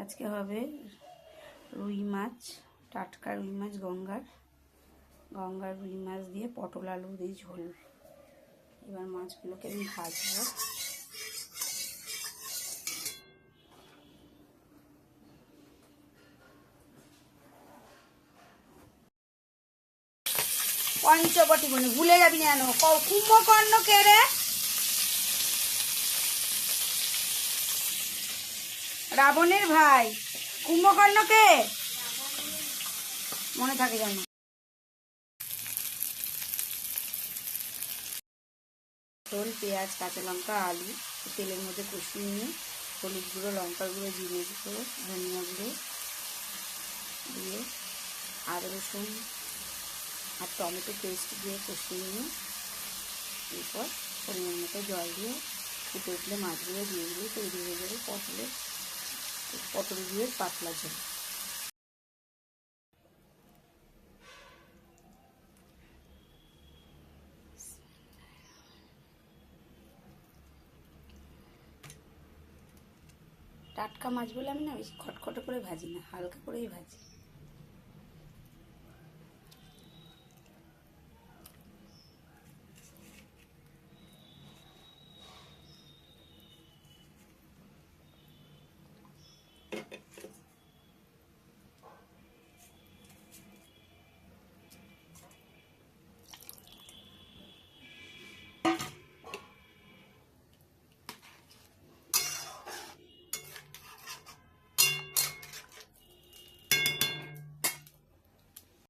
আজকে হবে রুই মাছ, টাটকা রুই মাছ, গঙ্গার রুই মাছ দিয়ে পটল আলু দিয়ে ঝোল। এবার মাছগুলোকে আমি ভাজবো। পঞ্চবটি বলে ভুলে যাবি না, কুম্ভকর্ণ কে রে? রাবণের ভাই। কুম্ভকর্ণ কে? মনে থাকে যেন। ঝোল, পেঁয়াজ, কাঁচা লঙ্কা, আলু তেলের মধ্যে কষিয়ে নিয়ে হলুদ গুঁড়ো, লঙ্কা গুঁড়ো, জিরে গুঁড়ো, ধনিয়া গুঁড়ো দিয়ে আদা রসুন আর টমেটো পেস্ট দিয়ে কষিয়ে নিয়ে এরপর পরিমাণ মতো জল দিয়ে ফুটে উঠলে মাছগুলো দিয়ে দিলে তৈরি হয়ে যাবে পটল দিয়ে পাতলা ঝোল। টাটকা মাছ বলে আমি না বেশি খটখটে করে ভাজি না, হালকা করেই ভাজি।